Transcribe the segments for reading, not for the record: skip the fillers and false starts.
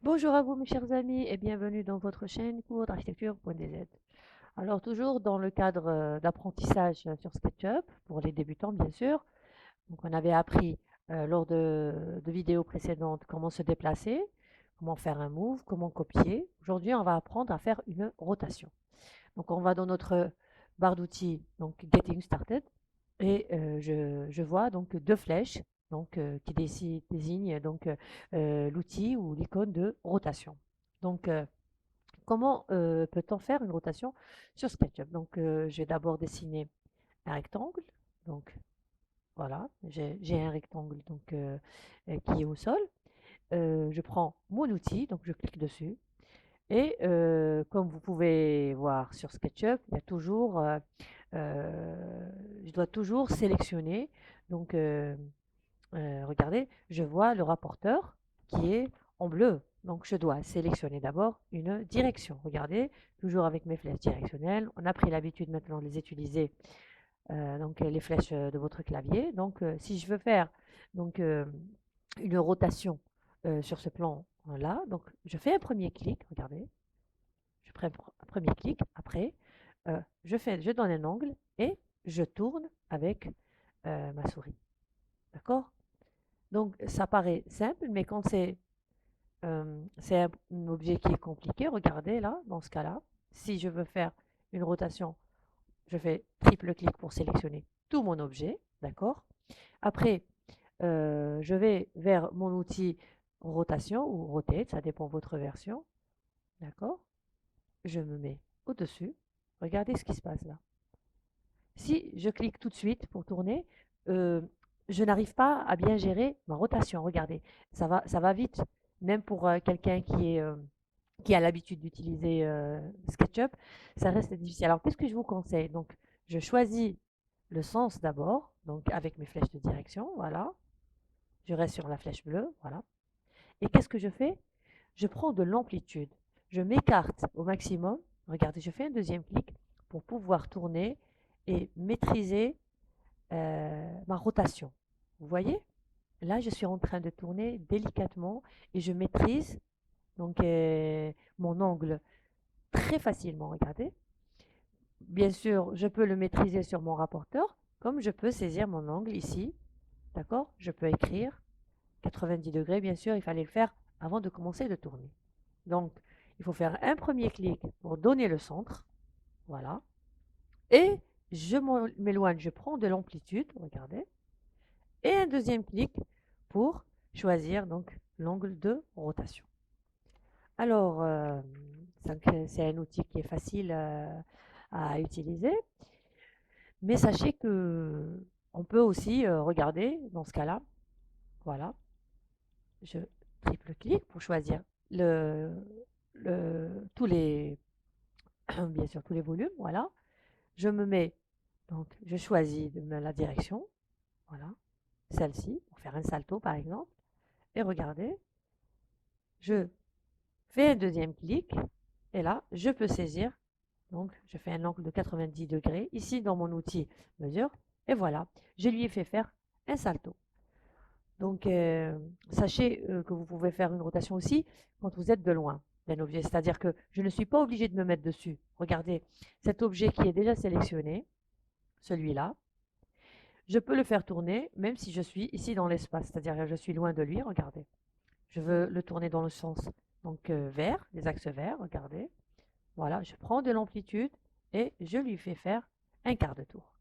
Bonjour à vous mes chers amis et bienvenue dans votre chaîne cours d'architecture.dz. Alors toujours dans le cadre d'apprentissage sur SketchUp, pour les débutants bien sûr. Donc on avait appris lors de vidéos précédentes comment se déplacer, comment faire un move, comment copier. Aujourd'hui on va apprendre à faire une rotation. Donc on va dans notre barre d'outils, donc Getting Started, et je vois donc deux flèches donc, qui désignent donc l'outil ou l'icône de rotation. Donc comment peut-on faire une rotation sur SketchUp? Donc je vais d'abord dessiner un rectangle. Donc voilà, j'ai un rectangle donc, qui est au sol. Je prends mon outil, donc je clique dessus. Et comme vous pouvez voir sur SketchUp, il y a toujours, je dois toujours sélectionner. Donc, regardez, je vois le rapporteur qui est en bleu. Donc, je dois sélectionner d'abord une direction. Regardez, toujours avec mes flèches directionnelles. On a pris l'habitude maintenant de les utiliser, donc les flèches de votre clavier. Donc, si je veux faire donc, une rotation sur ce plan-là, donc je fais un premier clic, regardez, je prends un premier clic, après, je donne un angle et je tourne avec ma souris. D'accord? Donc, ça paraît simple, mais quand c'est un objet qui est compliqué, regardez là, dans ce cas-là, si je veux faire une rotation, je fais triple clic pour sélectionner tout mon objet. D'accord? Après, je vais vers mon outil rotation ou rotate, ça dépend de votre version. D'accord? Je me mets au-dessus. Regardez ce qui se passe là. Si je clique tout de suite pour tourner, euh, je n'arrive pas à bien gérer ma rotation. Regardez, ça va vite, même pour quelqu'un qui a l'habitude d'utiliser SketchUp, ça reste difficile. Alors, qu'est-ce que je vous conseille? Donc, je choisis le sens d'abord, donc avec mes flèches de direction, voilà. Je reste sur la flèche bleue, voilà. Et qu'est-ce que je fais? Je prends de l'amplitude. Je m'écarte au maximum. Regardez, je fais un deuxième clic pour pouvoir tourner et maîtriser ma rotation. Vous voyez? Là, je suis en train de tourner délicatement et je maîtrise donc mon angle très facilement. Regardez. Bien sûr, je peux le maîtriser sur mon rapporteur, comme je peux saisir mon angle ici. D'accord? Je peux écrire 90 degrés. Bien sûr, il fallait le faire avant de commencer de tourner. Donc, il faut faire un premier clic pour donner le centre. Voilà. Et je m'éloigne, je prends de l'amplitude. Regardez. Et un deuxième clic pour choisir donc l'angle de rotation. Alors, c'est un outil qui est facile à utiliser, mais sachez que on peut aussi regarder dans ce cas-là. Voilà, je triple clic pour choisir le, tous les, bien sûr tous les volumes. Voilà, je me mets donc je choisis la direction. Voilà, celle-ci pour faire un salto par exemple. Et regardez, je fais un deuxième clic et là, je peux saisir. Donc, je fais un angle de 90 degrés ici dans mon outil mesure. Et voilà, je lui ai fait faire un salto. Donc, sachez que vous pouvez faire une rotation aussi quand vous êtes de loin d'un objet. C'est-à-dire que je ne suis pas obligé de me mettre dessus. Regardez, cet objet qui est déjà sélectionné, celui-là, je peux le faire tourner même si je suis ici dans l'espace. C'est-à-dire que je suis loin de lui. Regardez. Je veux le tourner dans le sens donc vert, les axes verts. Regardez. Voilà, je prends de l'amplitude et je lui fais faire un quart de tour.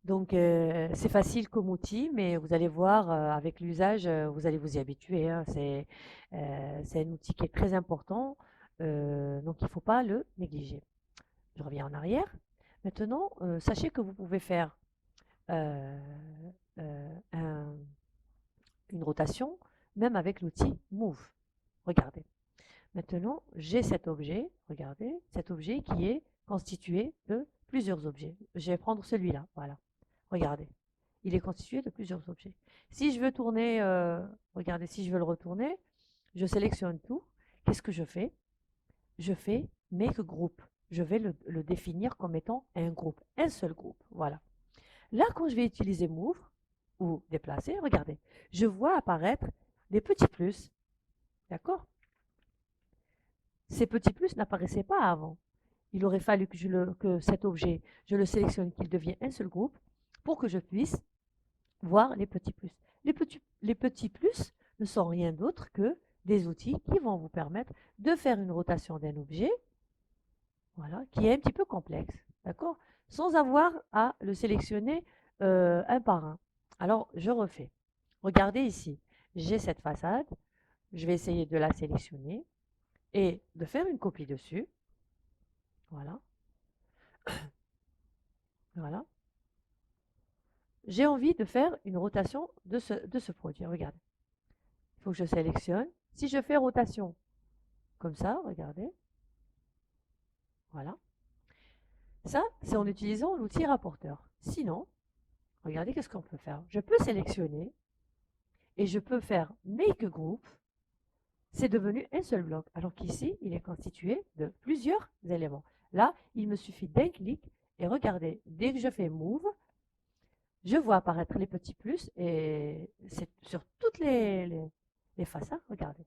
Donc, c'est facile comme outil, mais vous allez voir, avec l'usage, vous allez vous y habituer, hein. C'est un outil qui est très important, donc il ne faut pas le négliger. Je reviens en arrière. Maintenant, sachez que vous pouvez faire euh, un une rotation, même avec l'outil Move. Regardez. Maintenant, j'ai cet objet, regardez, cet objet qui est constitué de plusieurs objets. Je vais prendre celui-là, voilà. Regardez, il est constitué de plusieurs objets. Si je veux tourner, regardez, si je veux le retourner, je sélectionne tout. Qu'est-ce que je fais? Je fais Make Group. Je vais le définir comme étant un groupe, un seul groupe. Voilà. Là, quand je vais utiliser Move ou déplacer, regardez, je vois apparaître des petits plus. D'accord? Ces petits plus n'apparaissaient pas avant. Il aurait fallu que cet objet, je le sélectionne, qu'il devienne un seul groupe pour que je puisse voir les petits plus. Les petits plus ne sont rien d'autre que des outils qui vont vous permettre de faire une rotation d'un objet, voilà, qui est un petit peu complexe, d'accord, sans avoir à le sélectionner un par un. Alors, je refais. Regardez ici, j'ai cette façade, je vais essayer de la sélectionner et de faire une copie dessus. Voilà, voilà. J'ai envie de faire une rotation de ce produit. Regardez. Il faut que je sélectionne. Si je fais rotation comme ça, regardez. Voilà. Ça, c'est en utilisant l'outil rapporteur. Sinon, regardez qu'est-ce qu'on peut faire. Je peux sélectionner et je peux faire Make Group. C'est devenu un seul bloc. Alors qu'ici, il est constitué de plusieurs éléments. Là, il me suffit d'un clic et regardez, dès que je fais Move, je vois apparaître les petits plus et c'est sur toutes les façades. Regardez.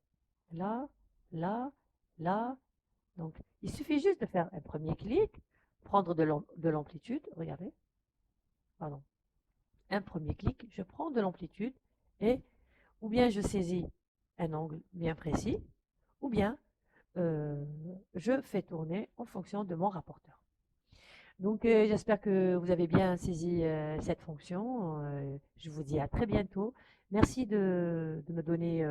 Là, là, là. Donc, il suffit juste de faire un premier clic, prendre de l'amplitude. Regardez. Pardon. Un premier clic, je prends de l'amplitude et ou bien je saisis un angle bien précis, ou bien je fais tourner en fonction de mon rapporteur. Donc, j'espère que vous avez bien saisi cette fonction. Je vous dis à très bientôt. Merci de me donner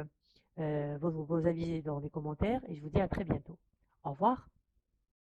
vos avis dans les commentaires et je vous dis à très bientôt. Au revoir.